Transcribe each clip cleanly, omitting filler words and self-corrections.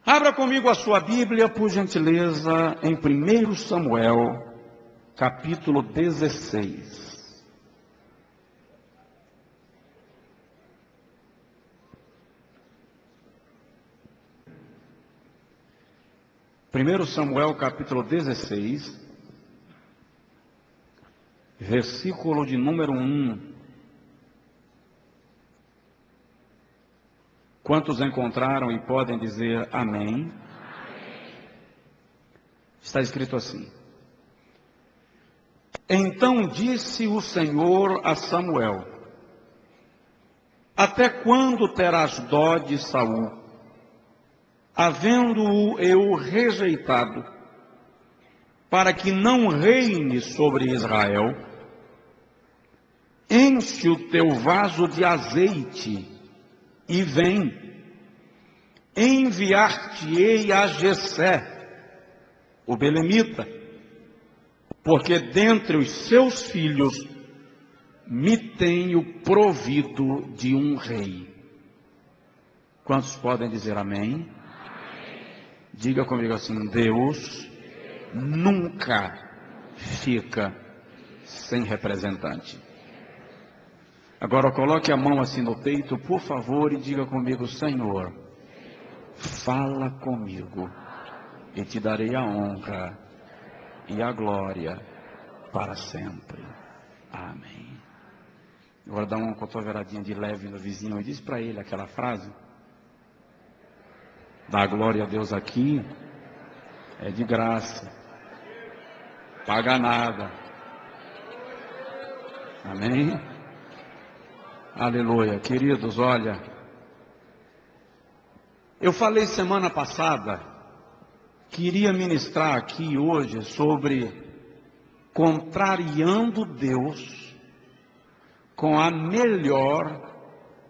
Abra comigo a sua Bíblia, por gentileza, em 1 Samuel, capítulo 16. 1 Samuel, capítulo 16, versículo de número 1. Quantos encontraram e podem dizer amém? Está escrito assim: Então disse o Senhor a Samuel: Até quando terás dó de Saul, havendo-o eu rejeitado, para que não reine sobre Israel? Enche o teu vaso de azeite e vem, enviar-te-ei a Jessé, o belemita, porque dentre os seus filhos me tenho provido de um rei. Quantos podem dizer amém? Diga comigo assim: Deus nunca fica sem representante. Agora coloque a mão assim no peito, por favor, e diga comigo: Senhor, fala comigo e te darei a honra e a glória para sempre. Amém. Agora dá uma cotoveladinha de leve no vizinho e diz para ele aquela frase: dá glória a Deus aqui é de graça, paga nada. Amém? Aleluia. Queridos, olha, eu falei semana passada que iria ministrar aqui hoje sobre contrariando Deus com a melhor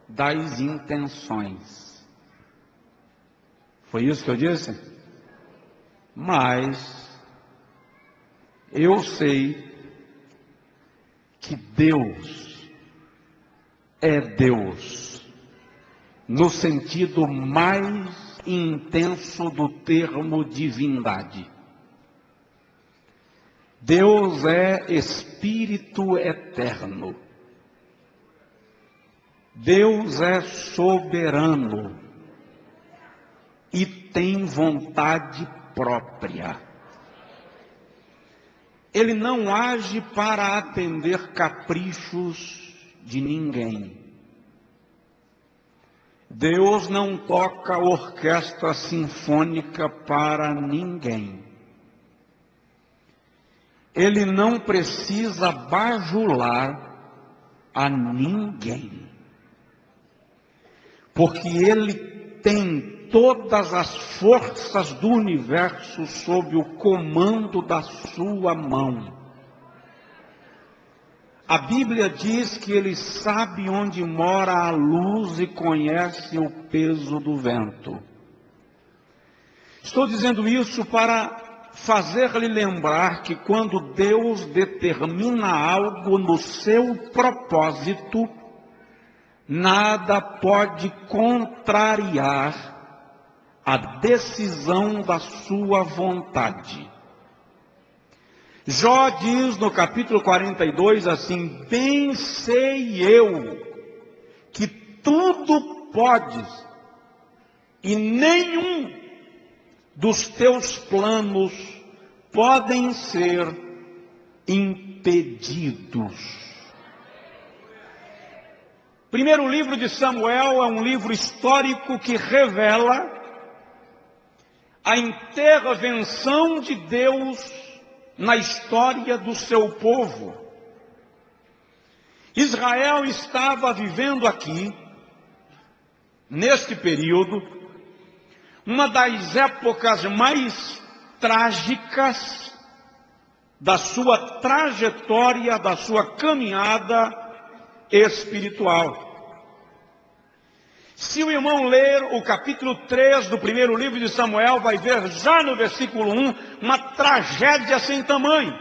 das intenções. Foi isso que eu disse? Mas eu sei que Deus é Deus no sentido mais intenso do termo divindade. Deus é Espírito eterno. Deus é soberano e tem vontade própria. Ele não age para atender caprichos de ninguém. Deus não toca orquestra sinfônica para ninguém. Ele não precisa bajular a ninguém, porque Ele tem todas as forças do universo sob o comando da sua mão. A Bíblia diz que Ele sabe onde mora a luz e conhece o peso do vento. Estou dizendo isso para fazer-lhe lembrar que quando Deus determina algo no seu propósito, nada pode contrariar a decisão da sua vontade. Jó diz no capítulo 42 assim: bem sei eu que tudo podes e nenhum dos teus planos podem ser impedidos. Primeiro livro de Samuel é um livro histórico que revela a intervenção de Deus na história do seu povo. Israel estava vivendo aqui, neste período, uma das épocas mais trágicas da sua trajetória, da sua caminhada espiritual. Se o irmão ler o capítulo 3 do primeiro livro de Samuel, vai ver já no versículo 1 uma tragédia sem tamanho.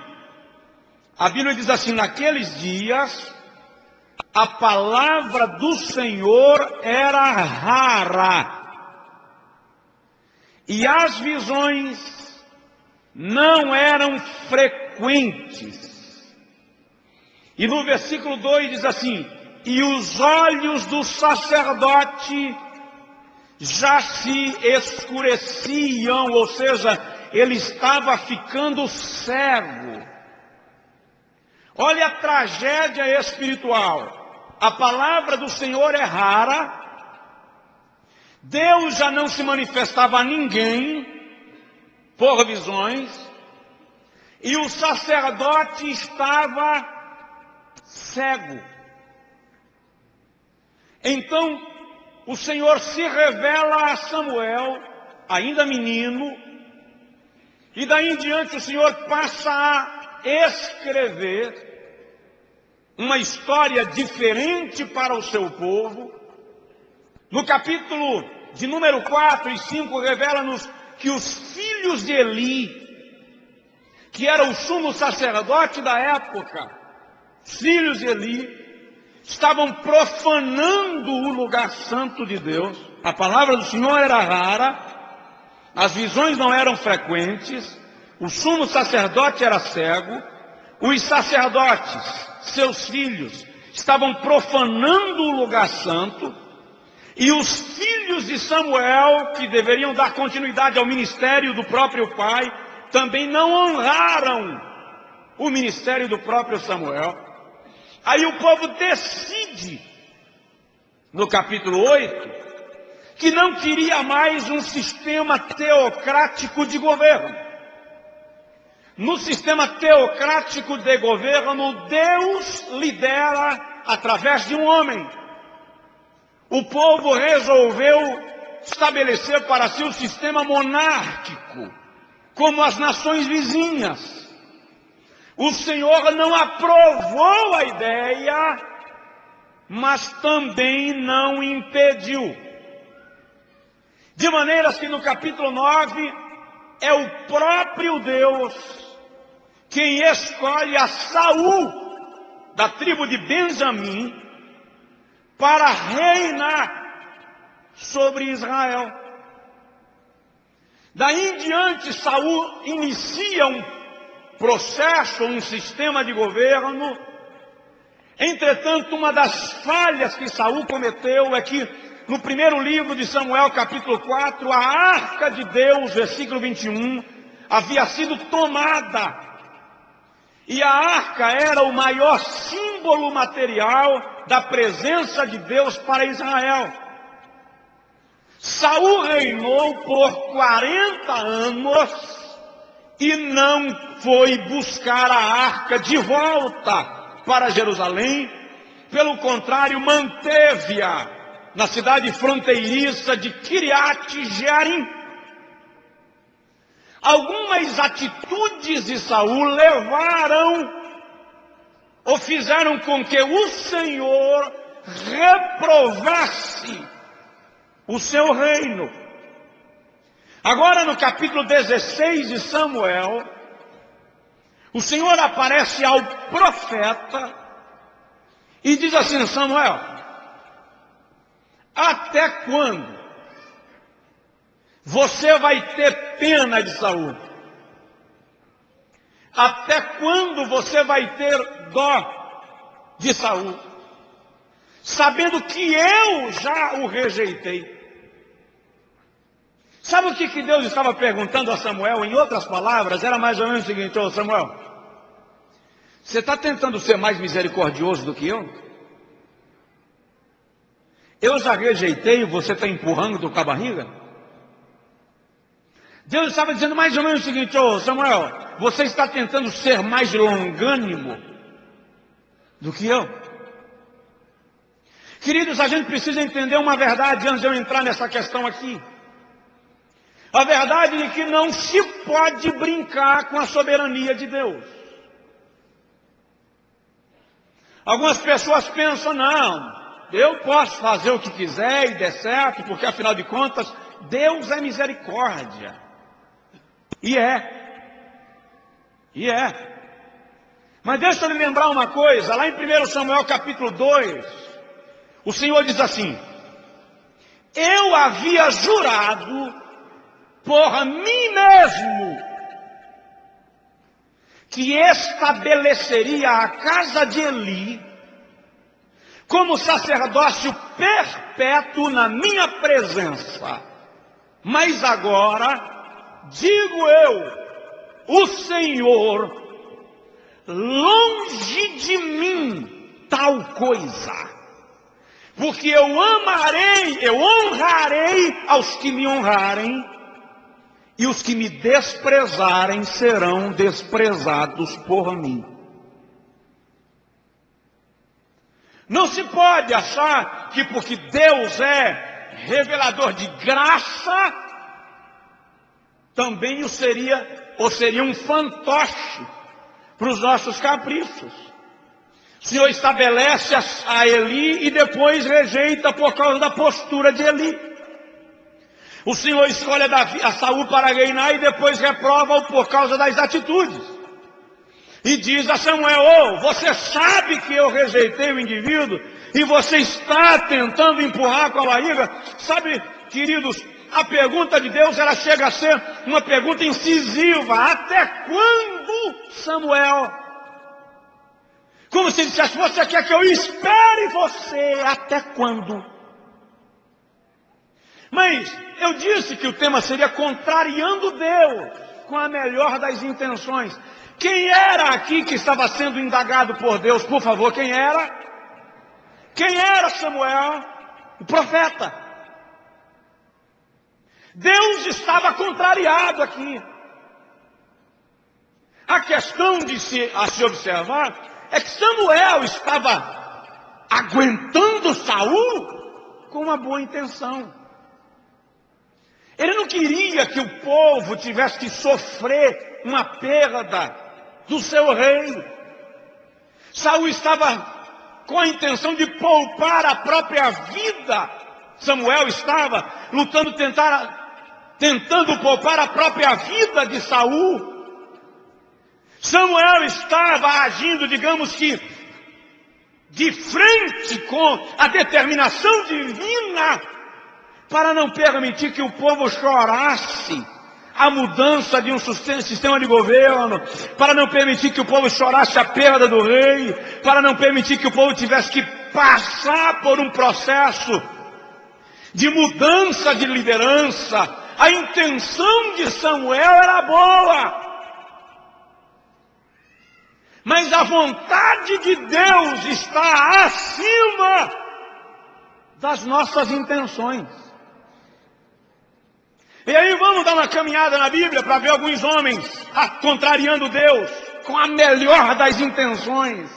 A Bíblia diz assim: naqueles dias a palavra do Senhor era rara E as visões não eram frequentes. E no versículo 2 diz assim: e os olhos do sacerdote já se escureciam, ou seja, ele estava ficando cego. Olha a tragédia espiritual. A palavra do Senhor é rara. Deus já não se manifestava a ninguém por visões. E o sacerdote estava cego. Então, o Senhor se revela a Samuel, ainda menino, e daí em diante o Senhor passa a escrever uma história diferente para o seu povo. No capítulo de número 4 e 5, revela-nos que os filhos de Eli, que era o sumo sacerdote da época, filhos de Eli, estavam profanando o lugar santo de Deus. A palavra do Senhor era rara, as visões não eram frequentes, o sumo sacerdote era cego, os sacerdotes, seus filhos, estavam profanando o lugar santo, e os filhos de Samuel, que deveriam dar continuidade ao ministério do próprio pai, também não honraram o ministério do próprio Samuel. Aí o povo decide, no capítulo 8, que não queria mais um sistema teocrático de governo. No sistema teocrático de governo, Deus lidera através de um homem. O povo resolveu estabelecer para si o sistema monárquico, como as nações vizinhas. O Senhor não aprovou a ideia, mas também não impediu. De maneira que no capítulo 9, é o próprio Deus quem escolhe a Saul, da tribo de Benjamim, para reinar sobre Israel. Daí em diante, Saul inicia um processo, um sistema de governo. Entretanto, uma das falhas que Saul cometeu é que, no primeiro livro de Samuel, capítulo 4, a arca de Deus, versículo 21, havia sido tomada. E a arca era o maior símbolo material da presença de Deus para Israel. Saul reinou por 40 anos e não foi buscar a arca de volta para Jerusalém. Pelo contrário, manteve-a na cidade fronteiriça de Kiriat Jearim. Algumas atitudes de Saul levaram ou fizeram com que o Senhor reprovasse o seu reino. Agora, no capítulo 16 de Samuel, o Senhor aparece ao profeta e diz assim: Samuel, até quando você vai ter pena de Saul? Até quando você vai ter dó de Saul? Sabendo que eu já o rejeitei. Sabe o que Deus estava perguntando a Samuel? Em outras palavras, era mais ou menos o seguinte: ô Samuel, você está tentando ser mais misericordioso do que eu? Eu já rejeitei e você está empurrando com a barriga? Deus estava dizendo mais ou menos o seguinte: ô Samuel, você está tentando ser mais longânimo do que eu? Queridos, a gente precisa entender uma verdade antes de eu entrar nessa questão aqui. A verdade é que não se pode brincar com a soberania de Deus. Algumas pessoas pensam: não, eu posso fazer o que quiser e der certo, porque afinal de contas, Deus é misericórdia. E é. Mas deixa eu lhe lembrar uma coisa, lá em 1 Samuel capítulo 2, o Senhor diz assim: eu havia jurado por mim mesmo, que estabeleceria a casa de Eli como sacerdócio perpétuo na minha presença. Mas agora, digo eu, o Senhor, longe de mim tal coisa, porque eu honrarei aos que me honrarem, e os que me desprezarem serão desprezados por mim. Não se pode achar que porque Deus é revelador de graça, também o seria, ou seria um fantoche para os nossos caprichos. O Senhor estabelece a Eli e depois rejeita por causa da postura de Eli. O Senhor escolhe a Saul para reinar e depois reprova-o por causa das atitudes. E diz a Samuel: você sabe que eu rejeitei o indivíduo e você está tentando empurrar com a barriga. Sabe, queridos, a pergunta de Deus, ela chega a ser uma pergunta incisiva. Até quando, Samuel? Como se dissesse: você quer que eu espere você até quando? Mas eu disse que o tema seria contrariando Deus com a melhor das intenções. Quem era aqui que estava sendo indagado por Deus? Por favor, quem era? Quem era Samuel? O profeta. Deus estava contrariado aqui. A questão a se observar é que Samuel estava aguentando Saul com uma boa intenção. Ele não queria que o povo tivesse que sofrer uma perda do seu reino. Saul estava com a intenção de poupar a própria vida. Samuel estava tentando poupar a própria vida de Saul. Samuel estava agindo, digamos que, de frente com a determinação divina, para não permitir que o povo chorasse a mudança de um sistema de governo, para não permitir que o povo chorasse a perda do rei, para não permitir que o povo tivesse que passar por um processo de mudança de liderança. A intenção de Samuel era boa, mas a vontade de Deus está acima das nossas intenções. E aí vamos dar uma caminhada na Bíblia para ver alguns homens contrariando Deus com a melhor das intenções.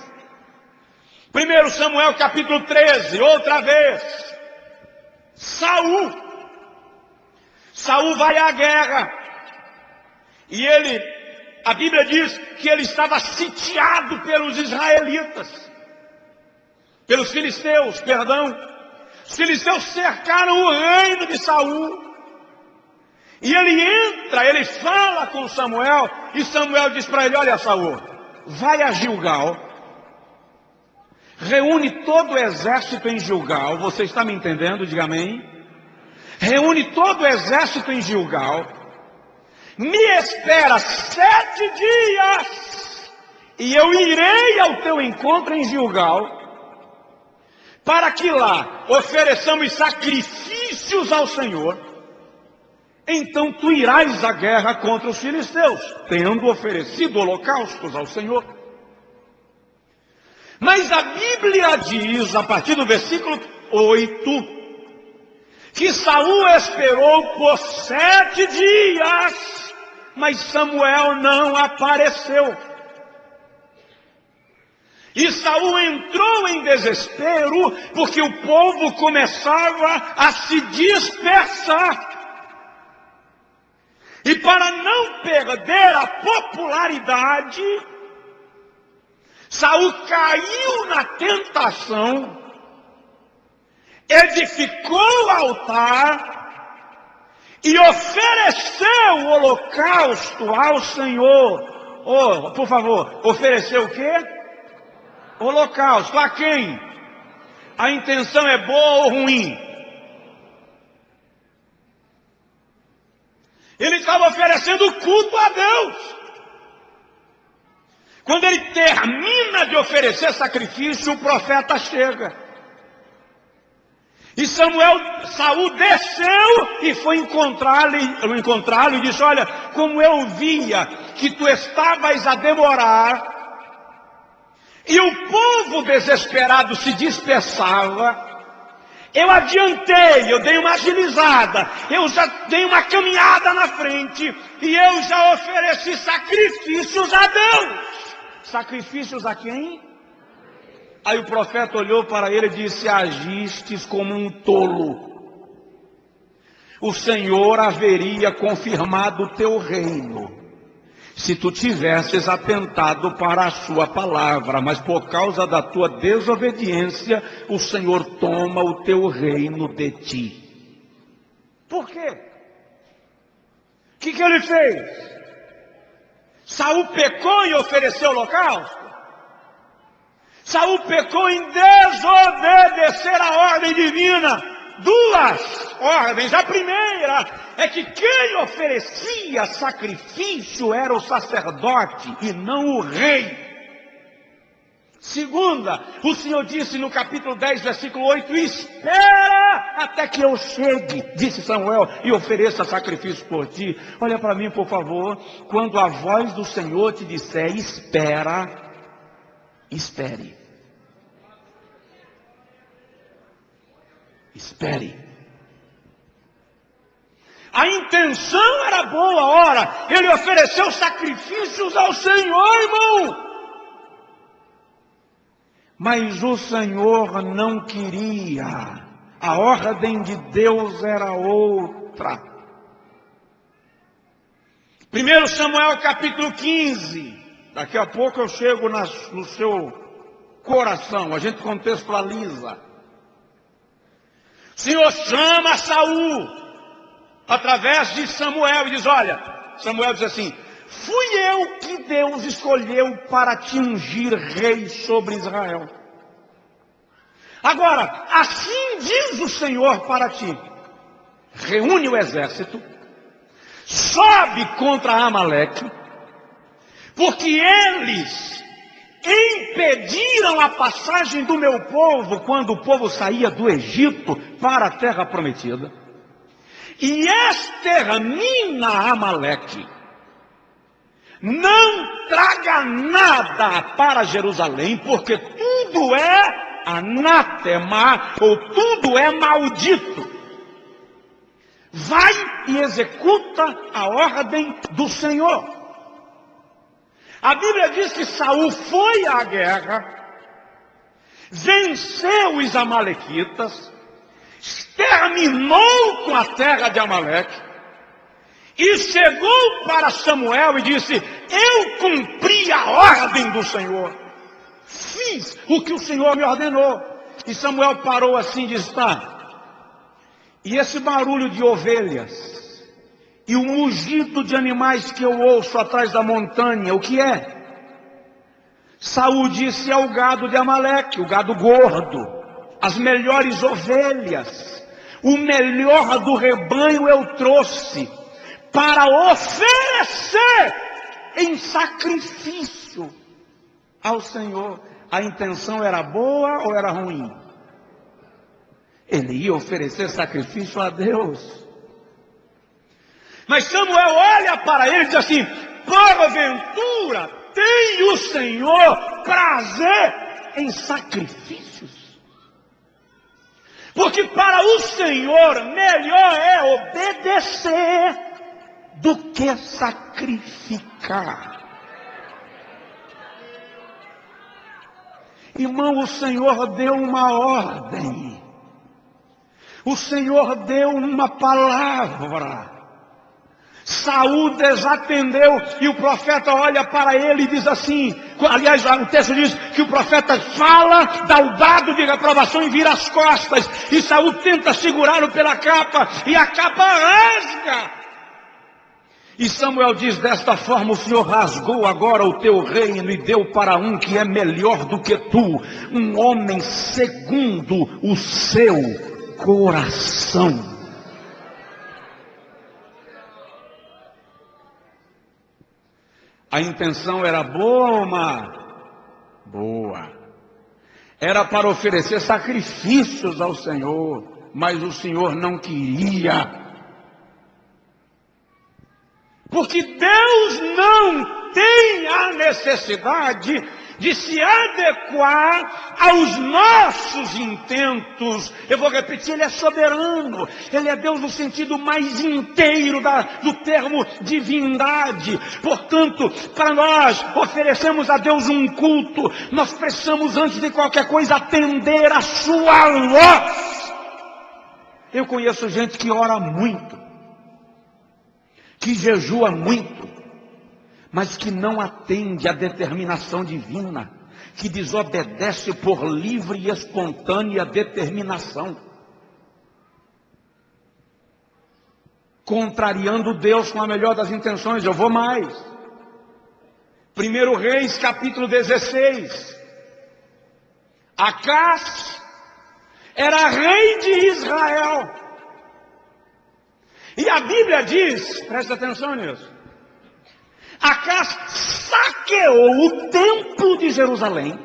1 Samuel capítulo 13, outra vez. Saul vai à guerra. E a Bíblia diz que ele estava sitiado pelos israelitas. Pelos filisteus, perdão. Os filisteus cercaram o reino de Saul. E ele fala com Samuel, e Samuel diz para ele: olha, Saul, vai a Gilgal, reúne todo o exército em Gilgal. Você está me entendendo? Diga amém. Reúne todo o exército em Gilgal, me espera 7 dias, e eu irei ao teu encontro em Gilgal, para que lá ofereçamos sacrifícios ao Senhor. Então tu irás à guerra contra os filisteus, tendo oferecido holocaustos ao Senhor. Mas a Bíblia diz, a partir do versículo 8, que Saul esperou por 7 dias, mas Samuel não apareceu. E Saul entrou em desespero, porque o povo começava a se dispersar. E para não perder a popularidade, Saul caiu na tentação, edificou o altar e ofereceu o holocausto ao Senhor. Oh, por favor, ofereceu o quê? Holocausto. A quem? A intenção é boa ou ruim? Ele estava oferecendo culto a Deus. Quando ele termina de oferecer sacrifício, o profeta chega. E Saul desceu e foi encontrá-lo e disse: olha, como eu via que tu estavas a demorar, e o povo desesperado se dispersava, eu adiantei, eu dei uma agilizada, eu já dei uma caminhada na frente, e eu já ofereci sacrifícios a Deus. Sacrifícios a quem? Aí o profeta olhou para ele e disse: agistes como um tolo. O Senhor haveria confirmado o teu reino, se tu tivesses atentado para a sua palavra, mas por causa da tua desobediência, o Senhor toma o teu reino de ti. Por quê? O que ele fez? Saul pecou em oferecer holocausto? Saul pecou em desobedecer a ordem divina. Duas ordens. A primeira é que quem oferecia sacrifício era o sacerdote e não o rei. Segunda, o Senhor disse no capítulo 10, versículo 8, espera até que eu chegue, disse Samuel, e ofereça sacrifício por ti. Olha para mim, por favor, quando a voz do Senhor te disser espera, espere. Espere. A intenção era boa, ora, ele ofereceu sacrifícios ao Senhor, irmão. Mas o Senhor não queria. A ordem de Deus era outra. 1 Samuel capítulo 15. Daqui a pouco eu chego no seu coração. A gente contextualiza. O Senhor chama Saul através de Samuel e diz: olha, Samuel diz assim: fui eu que Deus escolheu para te ungir rei sobre Israel. Agora, assim diz o Senhor para ti: reúne o exército, sobe contra Amaleque, porque eles impediram a passagem do meu povo quando o povo saía do Egito para a terra prometida, e extermina Amaleque. Não traga nada para Jerusalém, porque tudo é anátema, ou tudo é maldito. Vai e executa a ordem do Senhor. A Bíblia diz que Saul foi à guerra, venceu os amalequitas, exterminou com a terra de Amaleque, e chegou para Samuel e disse: eu cumpri a ordem do Senhor, fiz o que o Senhor me ordenou. E Samuel parou assim e disse: tá, e esse barulho de ovelhas e o mugido de animais que eu ouço atrás da montanha, o que é? Saul disse: é o gado de Amaleque, o gado gordo, as melhores ovelhas, o melhor do rebanho eu trouxe para oferecer em sacrifício ao Senhor. A intenção era boa ou era ruim? Ele ia oferecer sacrifício a Deus. Mas Samuel olha para ele e diz assim: porventura tem o Senhor prazer em sacrifícios? Porque para o Senhor melhor é obedecer do que sacrificar. Irmão, o Senhor deu uma ordem, o Senhor deu uma palavra. Saul desatendeu e o profeta olha para ele e diz assim, aliás, o texto diz que o profeta fala, dá o dado de reprovação e vira as costas, e Saul tenta segurá-lo pela capa, e a capa rasga. E Samuel diz: desta forma o Senhor rasgou agora o teu reino e deu para um que é melhor do que tu, um homem segundo o seu coração. A intenção era boa ou má? Boa. Era para oferecer sacrifícios ao Senhor, mas o Senhor não queria. Porque Deus não tem a necessidade de se adequar aos nossos intentos. Eu vou repetir, Ele é soberano. Ele é Deus no sentido mais inteiro do termo divindade. Portanto, para nós oferecermos a Deus um culto, nós precisamos, antes de qualquer coisa, atender a sua voz. Eu conheço gente que ora muito, que jejua muito, mas que não atende à determinação divina, que desobedece por livre e espontânea determinação, contrariando Deus com a melhor das intenções. Eu vou mais. 1 Reis, capítulo 16. Acás era rei de Israel. E a Bíblia diz, presta atenção nisso, Acás saqueou o templo de Jerusalém,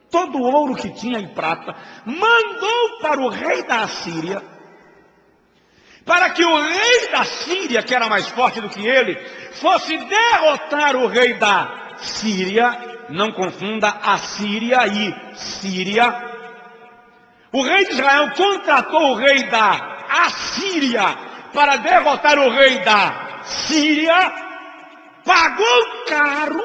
todo o ouro que tinha em prata, mandou para o rei da Assíria, para que o rei da Síria, que era mais forte do que ele, fosse derrotar o rei da Síria. Não confunda Assíria e Síria. O rei de Israel contratou o rei da Assíria para derrotar o rei da Síria, pagou caro,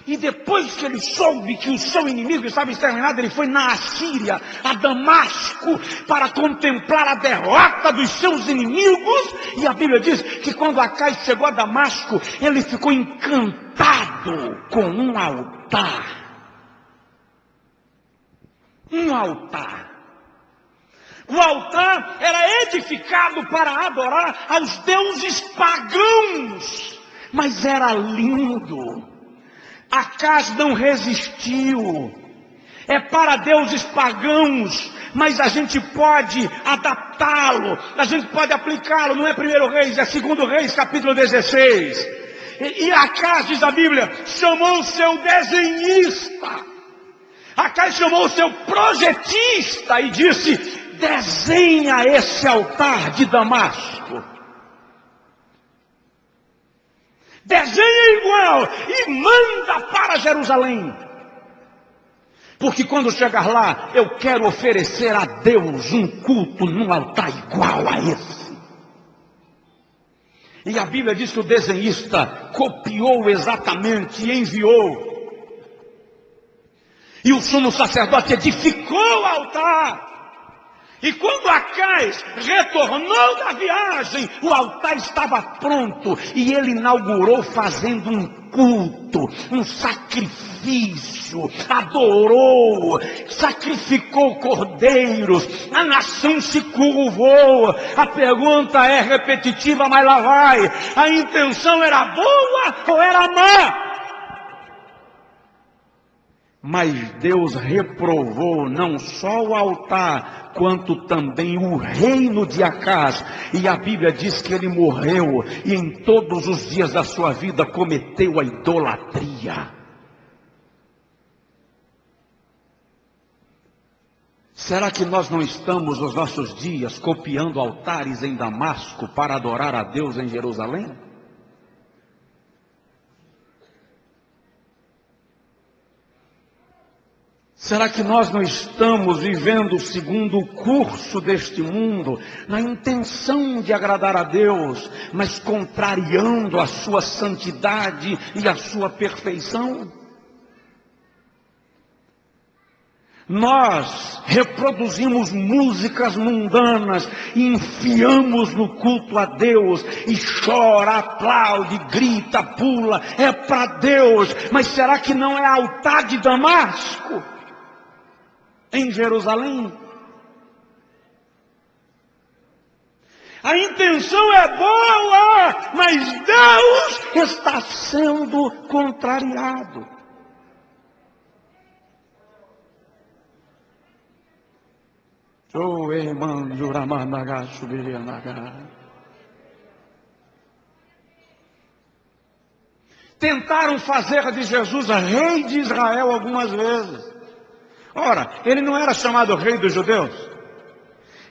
e depois que ele soube que o seu inimigo estava exterminado, ele foi na Assíria, a Damasco, para contemplar a derrota dos seus inimigos. E a Bíblia diz que quando Acás chegou a Damasco, ele ficou encantado com um altar. Um altar. O altar era edificado para adorar aos deuses pagãos, mas era lindo. Acás não resistiu. É para deuses pagãos, mas a gente pode adaptá-lo, a gente pode aplicá-lo. Não é 1 Reis, é 2 Reis, capítulo 16. E Acás, diz a Bíblia, chamou o seu desenhista. Acás chamou o seu projetista e disse: desenha esse altar de Damasco. Desenha igual e manda para Jerusalém. Porque quando chegar lá, eu quero oferecer a Deus um culto num altar igual a esse. E a Bíblia diz que o desenhista copiou exatamente e enviou. E o sumo sacerdote edificou o altar. E quando Acás retornou da viagem, o altar estava pronto. E ele inaugurou fazendo um culto, um sacrifício. Adorou, sacrificou cordeiros. A nação se curvou. A pergunta é repetitiva, mas lá vai. A intenção era boa ou era má? Mas Deus reprovou não só o altar, quanto também o reino de Acás. E a Bíblia diz que ele morreu e em todos os dias da sua vida cometeu a idolatria. Será que nós não estamos nos nossos dias copiando altares em Damasco para adorar a Deus em Jerusalém? Será que nós não estamos vivendo segundo o curso deste mundo, na intenção de agradar a Deus, mas contrariando a sua santidade e a sua perfeição? Nós reproduzimos músicas mundanas e enfiamos no culto a Deus, e chora, aplaude, grita, pula, é para Deus, mas será que não é altar de Damasco? Em Jerusalém. A intenção é boa, mas Deus está sendo contrariado. Oh, irmão, Juramanaga, Subirianaga. Tentaram fazer de Jesus rei de Israel algumas vezes. Ora, ele não era chamado rei dos judeus?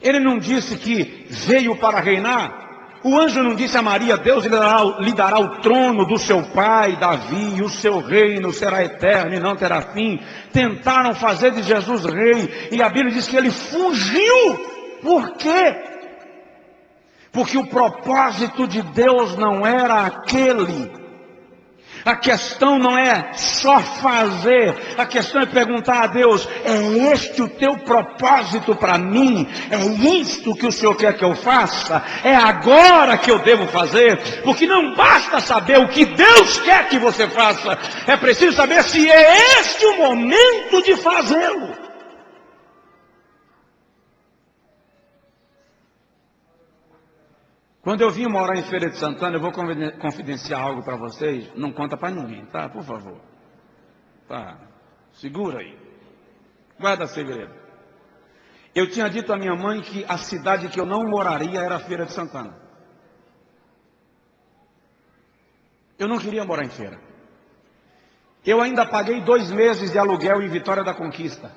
Ele não disse que veio para reinar? O anjo não disse a Maria: Deus lhe dará o trono do seu pai Davi, e o seu reino será eterno e não terá fim. Tentaram fazer de Jesus rei, e a Bíblia diz que ele fugiu. Por quê? Porque o propósito de Deus não era aquele. A questão não é só fazer, a questão é perguntar a Deus: é este o teu propósito para mim? É isto que o Senhor quer que eu faça? É agora que eu devo fazer? Porque não basta saber o que Deus quer que você faça, é preciso saber se é este o momento de fazê-lo. Quando eu vim morar em Feira de Santana, eu vou confidenciar algo para vocês. Não conta para ninguém, tá? Por favor. Tá. Segura aí. Guarda segredo. Eu tinha dito à minha mãe que a cidade que eu não moraria era Feira de Santana. Eu não queria morar em Feira. Eu ainda paguei 2 meses de aluguel em Vitória da Conquista.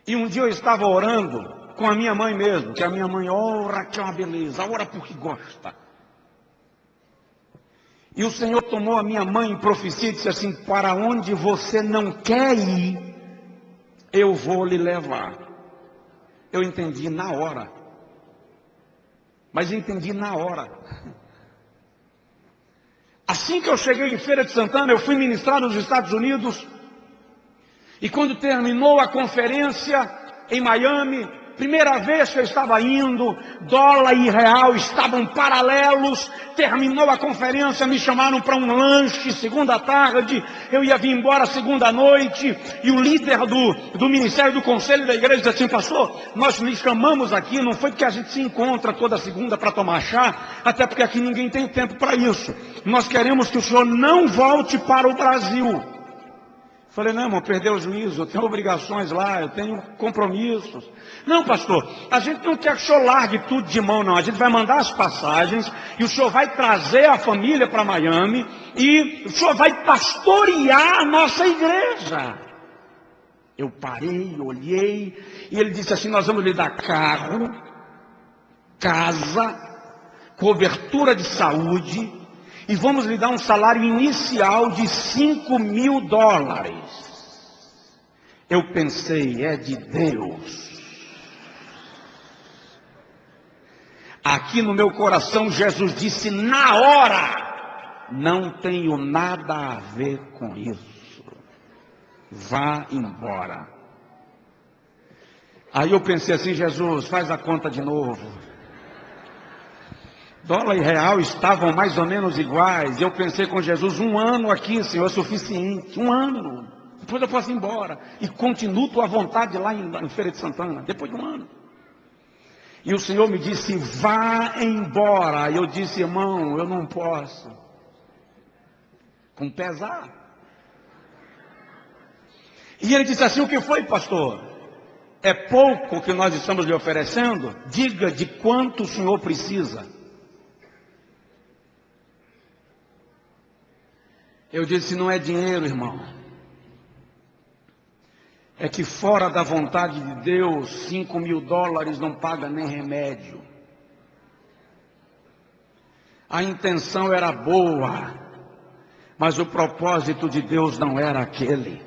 E um dia eu estava orando com a minha mãe mesmo, que a minha mãe ora, que é uma beleza, ora porque gosta. E o Senhor tomou a minha mãe em profecia e disse assim: para onde você não quer ir, eu vou lhe levar. Eu entendi na hora. Mas entendi na hora. Assim que eu cheguei em Feira de Santana, eu fui ministrar nos Estados Unidos. E quando terminou a conferência em Miami, primeira vez que eu estava indo, dólar e real estavam paralelos. Terminou a conferência, me chamaram para um lanche, segunda tarde. Eu ia vir embora segunda noite. E o líder do ministério, do conselho da igreja, disse assim: pastor, nós lhe chamamos aqui, não foi porque a gente se encontra toda segunda para tomar chá, até porque aqui ninguém tem tempo para isso. Nós queremos que o senhor não volte para o Brasil. Falei: não, irmão, perdeu o juízo, eu tenho obrigações lá, eu tenho compromissos. Não, pastor, a gente não quer que o senhor largue tudo de mão, não. A gente vai mandar as passagens e o senhor vai trazer a família para Miami e o senhor vai pastorear a nossa igreja. Eu parei, olhei, e ele disse assim: nós vamos lhe dar carro, casa, cobertura de saúde, e vamos lhe dar um salário inicial de $5.000. Eu pensei: é de Deus. Aqui no meu coração, Jesus disse na hora: não tenho nada a ver com isso. Vá embora. Aí eu pensei assim: Jesus, faz a conta de novo. Dólar e real estavam mais ou menos iguais. Eu pensei com Jesus: 1 ano aqui, Senhor, é suficiente. 1 ano. Depois eu posso ir embora. E continuo à vontade lá em Feira de Santana. Depois de 1 ano. E o Senhor me disse: vá embora. E eu disse: irmão, eu não posso. Com pesar. E ele disse assim: o que foi, pastor? É pouco que nós estamos lhe oferecendo? Diga de quanto o senhor precisa. Eu disse: não é dinheiro, irmão. É que fora da vontade de Deus, $5.000 não paga nem remédio. A intenção era boa, mas o propósito de Deus não era aquele.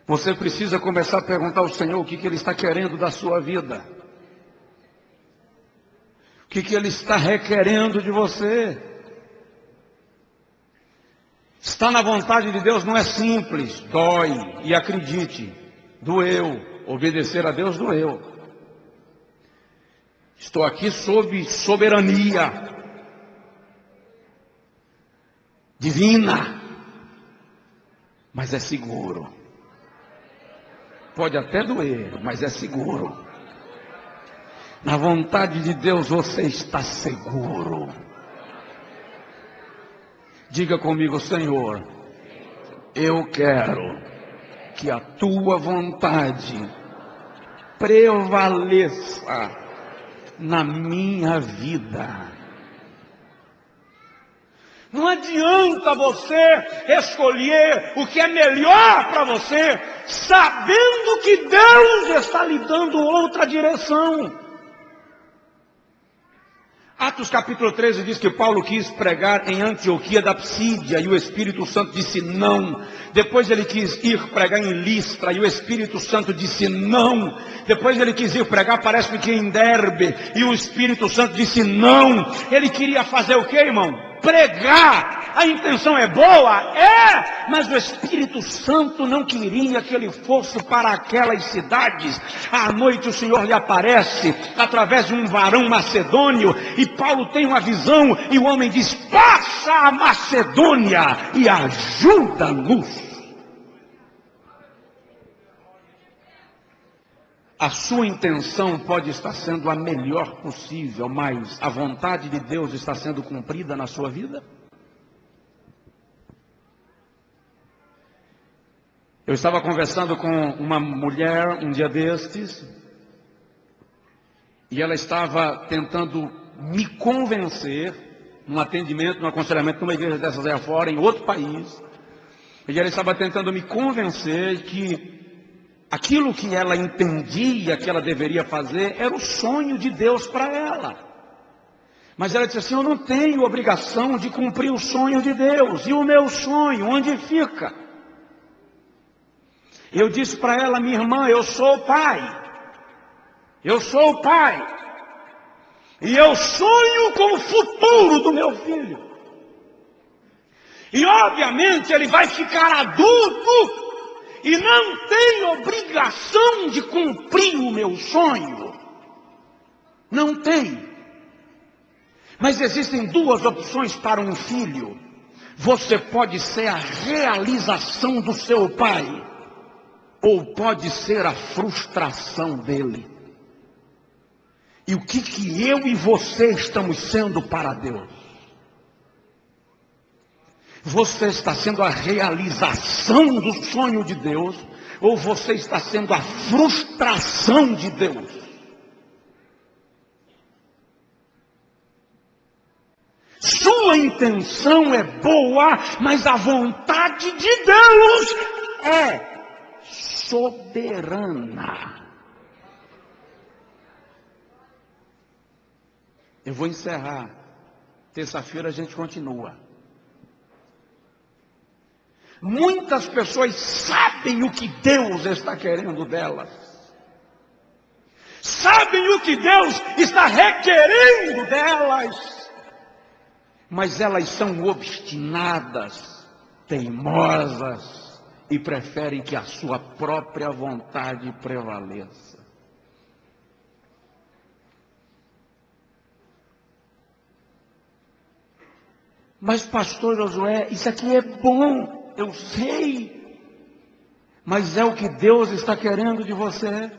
Você precisa começar a perguntar ao Senhor o que Ele está querendo da sua vida. O que Ele está requerendo de você. Estar na vontade de Deus não é simples, dói, e acredite, doeu. Obedecer a Deus doeu. Estou aqui sob soberania divina, mas é seguro. Pode até doer, mas é seguro. Na vontade de Deus você está seguro. Diga comigo: Senhor, eu quero que a tua vontade prevaleça na minha vida. Não adianta você escolher o que é melhor para você, sabendo que Deus está lhe dando outra direção. Atos capítulo 13 diz que Paulo quis pregar em Antioquia da Psídia e o Espírito Santo disse não. Depois ele quis ir pregar em Listra e o Espírito Santo disse não. Depois ele quis ir pregar, parece que em Derbe, e o Espírito Santo disse não. Ele queria fazer o quê, irmão? Pregar. A intenção é boa? É, mas o Espírito Santo não queria que ele fosse para aquelas cidades. À noite o Senhor lhe aparece através de um varão macedônio e Paulo tem uma visão e o homem diz: passa a Macedônia e ajuda-nos. A sua intenção pode estar sendo a melhor possível, mas a vontade de Deus está sendo cumprida na sua vida? Eu estava conversando com uma mulher um dia destes, e ela estava tentando me convencer, num atendimento, num aconselhamento, numa igreja dessas aí fora, em outro país, e ela estava tentando me convencer que aquilo que ela entendia que ela deveria fazer era o sonho de Deus para ela. Mas ela disse assim: eu não tenho obrigação de cumprir o sonho de Deus. E o meu sonho, onde fica? Eu disse para ela: minha irmã, eu sou o pai. Eu sou o pai. E eu sonho com o futuro do meu filho. E obviamente ele vai ficar adulto e não tem obrigação de cumprir o meu sonho. Não tem. Mas existem duas opções para um filho. Você pode ser a realização do seu pai, ou pode ser a frustração dele. E o que eu e você estamos sendo para Deus? Você está sendo a realização do sonho de Deus, ou você está sendo a frustração de Deus? Sua intenção é boa, mas a vontade de Deus é soberana. Eu vou encerrar. Terça-feira a gente continua. Muitas pessoas sabem o que Deus está querendo delas. Sabem o que Deus está requerendo delas. Mas elas são obstinadas, teimosas e preferem que a sua própria vontade prevaleça. Mas pastor Josué, isso aqui é bom, eu sei, mas é o que Deus está querendo de você.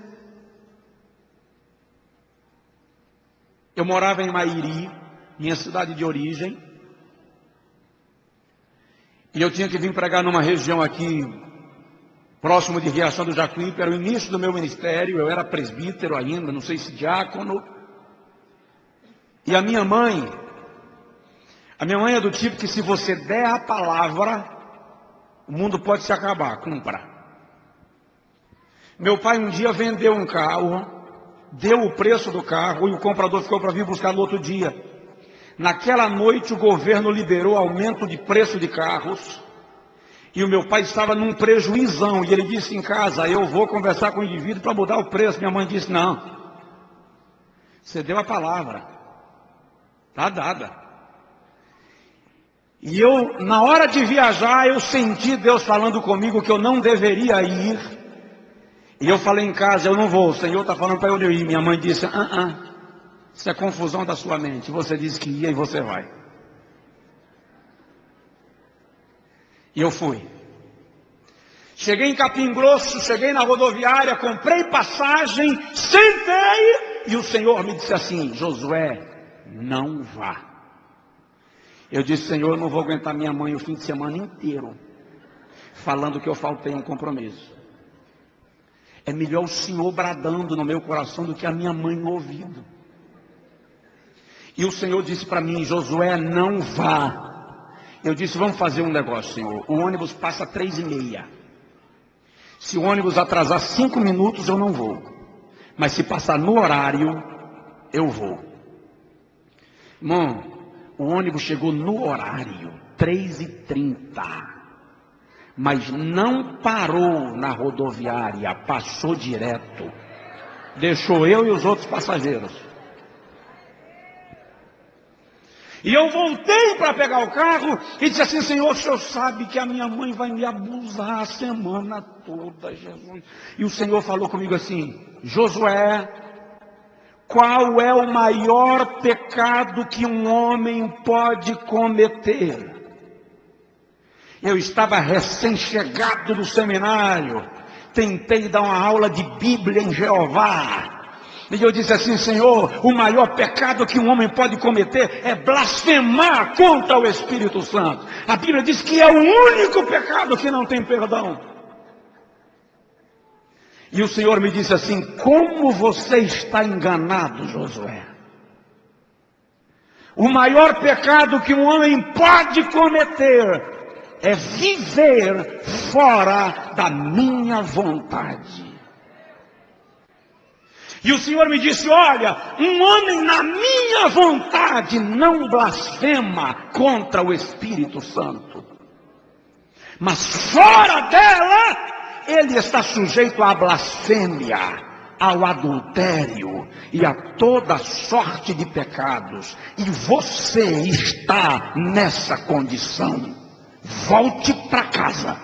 Eu morava em Mairi, minha cidade de origem, e eu tinha que vir pregar numa região aqui, próximo de Riachão do Jacuípe. Era o início do meu ministério, eu era presbítero ainda, não sei se diácono, e a minha mãe é do tipo que se você der a palavra, o mundo pode se acabar, cumpra. Meu pai um dia vendeu um carro, deu o preço do carro e o comprador ficou para vir buscar no outro dia. Naquela noite o governo liberou aumento de preço de carros e o meu pai estava num prejuizão e ele disse em casa: eu vou conversar com o indivíduo para mudar o preço. Minha mãe disse: não, você deu a palavra, está dada. E eu, na hora de viajar, eu senti Deus falando comigo que eu não deveria ir. E eu falei em casa: eu não vou, o Senhor está falando para eu ir. Minha mãe disse: isso é confusão da sua mente. Você disse que ia e você vai. E eu fui. Cheguei em Capim Grosso, cheguei na rodoviária, comprei passagem, sentei e o Senhor me disse assim: Josué, não vá. Eu disse: Senhor, eu não vou aguentar minha mãe o fim de semana inteiro falando que eu faltei um compromisso. É melhor o Senhor bradando no meu coração do que a minha mãe no ouvido. E o Senhor disse para mim: Josué, não vá. Eu disse: vamos fazer um negócio, Senhor. O ônibus passa 3h30. Se o ônibus atrasar 5 minutos, eu não vou. Mas se passar no horário, eu vou. Irmão, o ônibus chegou no horário, 3h30. Mas não parou na rodoviária, passou direto. Deixou eu e os outros passageiros. E eu voltei para pegar o carro e disse assim: Senhor, o Senhor sabe que a minha mãe vai me abusar a semana toda, Jesus. E o Senhor falou comigo assim: Josué, qual é o maior pecado que um homem pode cometer? Eu estava recém-chegado do seminário, tentei dar uma aula de Bíblia em Jeová. E eu disse assim: Senhor, o maior pecado que um homem pode cometer é blasfemar contra o Espírito Santo. A Bíblia diz que é o único pecado que não tem perdão. E o Senhor me disse assim: como você está enganado, Josué? O maior pecado que um homem pode cometer é viver fora da minha vontade. E o Senhor me disse: olha, um homem na minha vontade não blasfema contra o Espírito Santo. Mas fora dela, ele está sujeito à blasfêmia, ao adultério e a toda sorte de pecados. E você está nessa condição. Volte para casa.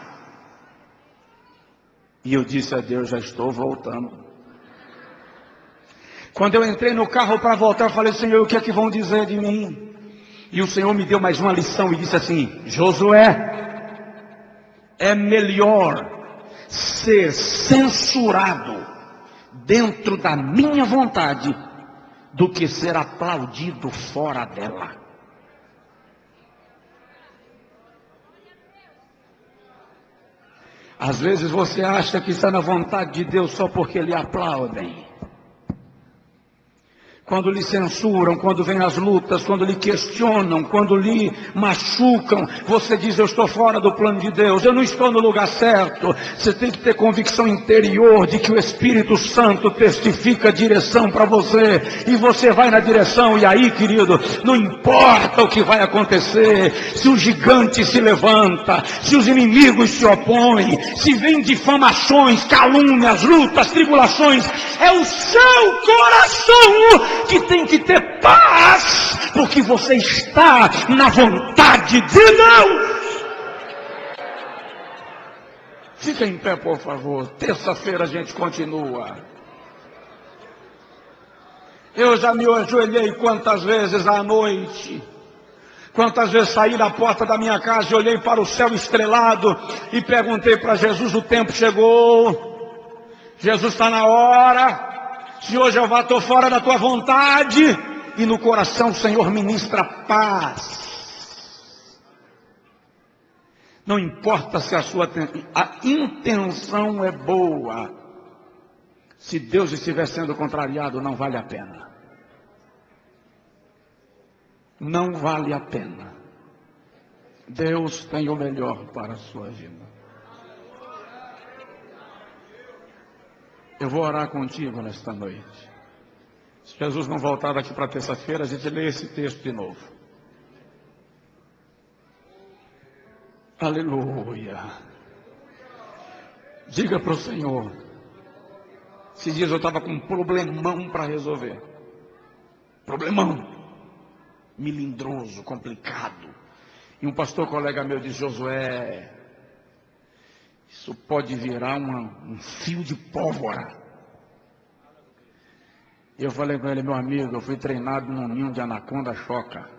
E eu disse a Deus: já estou voltando. Quando eu entrei no carro para voltar, eu falei: Senhor, o que é que vão dizer de mim? E o Senhor me deu mais uma lição e disse assim: Josué, é melhor ser censurado dentro da minha vontade do que ser aplaudido fora dela. Às vezes você acha que está na vontade de Deus só porque lhe aplaudem. Quando lhe censuram, quando vêm as lutas, quando lhe questionam, quando lhe machucam, você diz: eu estou fora do plano de Deus, eu não estou no lugar certo. Você tem que ter convicção interior de que o Espírito Santo testifica a direção para você, e você vai na direção. E aí, querido, não importa o que vai acontecer, se o gigante se levanta, se os inimigos se opõem, se vem difamações, calúnias, lutas, tribulações, é o seu coração que tem que ter paz, porque você está na vontade de Deus. Fica em pé, por favor. Terça-feira a gente continua. Eu já me ajoelhei quantas vezes à noite, quantas vezes saí da porta da minha casa e olhei para o céu estrelado e perguntei para Jesus: o tempo chegou, Jesus, está na hora. Senhor Jeová, estou fora da tua vontade. E no coração o Senhor ministra paz. Não importa se a intenção é boa, se Deus estiver sendo contrariado, não vale a pena. Não vale a pena. Deus tem o melhor para a sua vida. Eu vou orar contigo nesta noite. Se Jesus não voltar daqui para terça-feira, a gente lê esse texto de novo. Aleluia. Diga para o Senhor: esses dias eu estava com um problemão para resolver. Problemão. Melindroso, complicado. E um pastor colega meu disse: Josué, isso pode virar um fio de pólvora. E eu falei com ele: meu amigo, eu fui treinado num ninho de anaconda choca.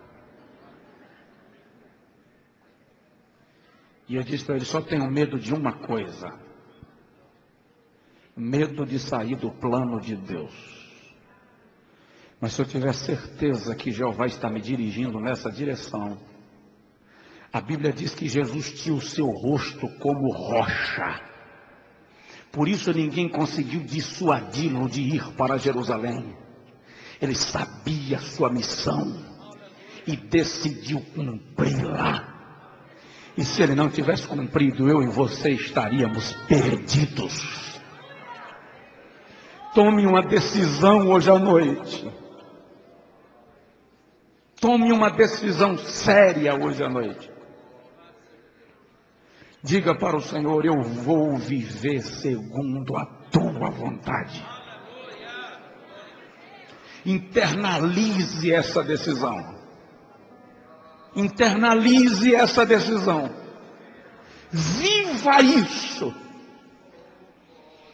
E eu disse para ele: só tenho medo de uma coisa: medo de sair do plano de Deus. Mas se eu tiver certeza que Jeová está me dirigindo nessa direção, a Bíblia diz que Jesus tinha o seu rosto como rocha. Por isso ninguém conseguiu dissuadi-lo de ir para Jerusalém. Ele sabia a sua missão e decidiu cumpri-la. E se ele não tivesse cumprido, eu e você estaríamos perdidos. Tome uma decisão hoje à noite. Tome uma decisão séria hoje à noite. Diga para o Senhor: eu vou viver segundo a tua vontade. Internalize essa decisão. Internalize essa decisão. Viva isso.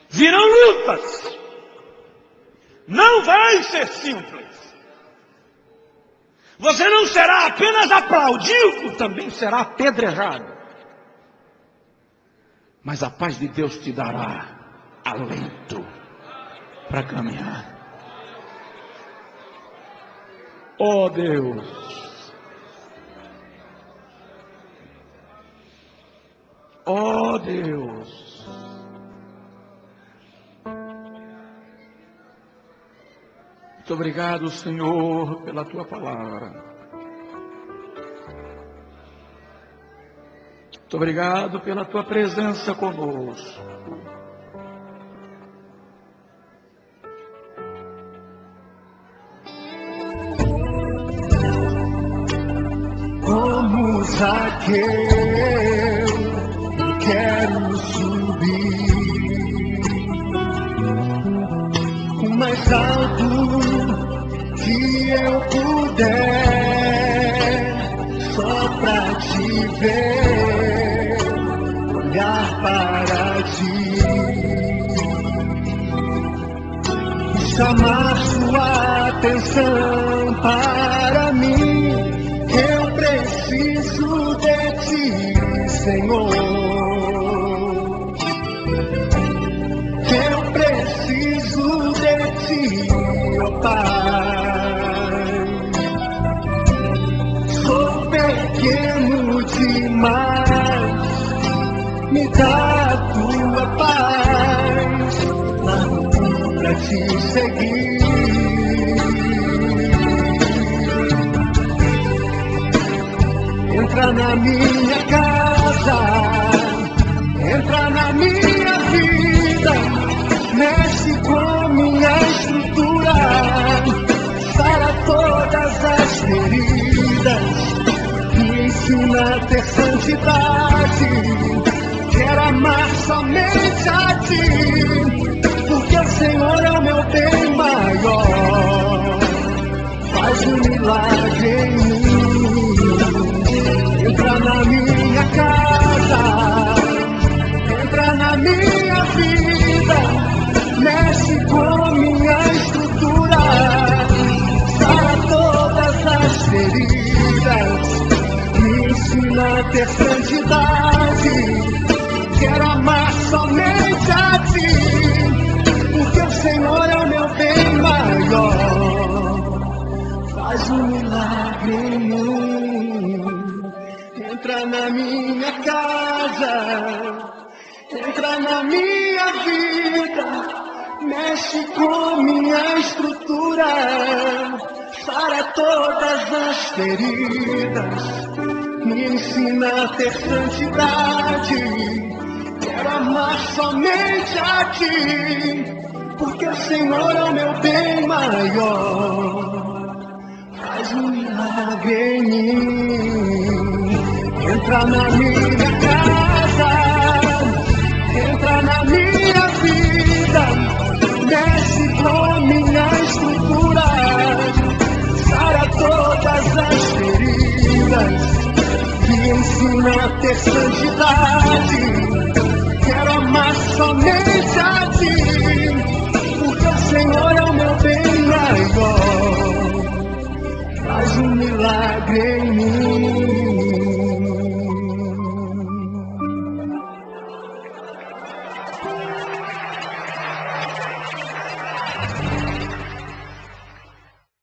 Virão lutas. Não vai ser simples. Você não será apenas aplaudido, também será apedrejado. Mas a paz de Deus te dará alento para caminhar. Oh Deus, oh Deus, muito obrigado, Senhor, pela tua palavra. Muito obrigado pela tua presença conosco. Como Zaqueu, eu quero subir o mais alto que eu puder, só pra te ver, olhar para ti, chamar sua atenção para mim. Eu preciso de ti, Senhor. Eu preciso de ti, ó Pai. Sou pequeno demais, me dá a tua paz, largo pra te seguir. Entra na minha casa, entra na minha vida, mexe com minha estrutura, sara todas as feridas, me ensina a ter santidade. Quero amar somente a ti, porque o Senhor é o meu bem maior. Faz um milagre em mim. Entra na minha casa, entra na minha vida, mexe com minha estrutura, sara todas as feridas, me ensina a ter santidade. Quero amar somente a ti, porque o Senhor é o meu bem maior. Faz um milagre em mim. Entra na minha casa, entra na minha vida, mexe com minha estrutura, sara todas as feridas, me ensina a ter santidade. Quero amar somente a ti, porque o Senhor é o meu bem maior. Faz um milagre em mim. Entra na minha casa, entra na minha vida, mexe com minha estrutura, sara todas as feridas, me ensina a ter santidade. Quero amar somente a ti, porque o Senhor é o meu bem maior. Faz um milagre em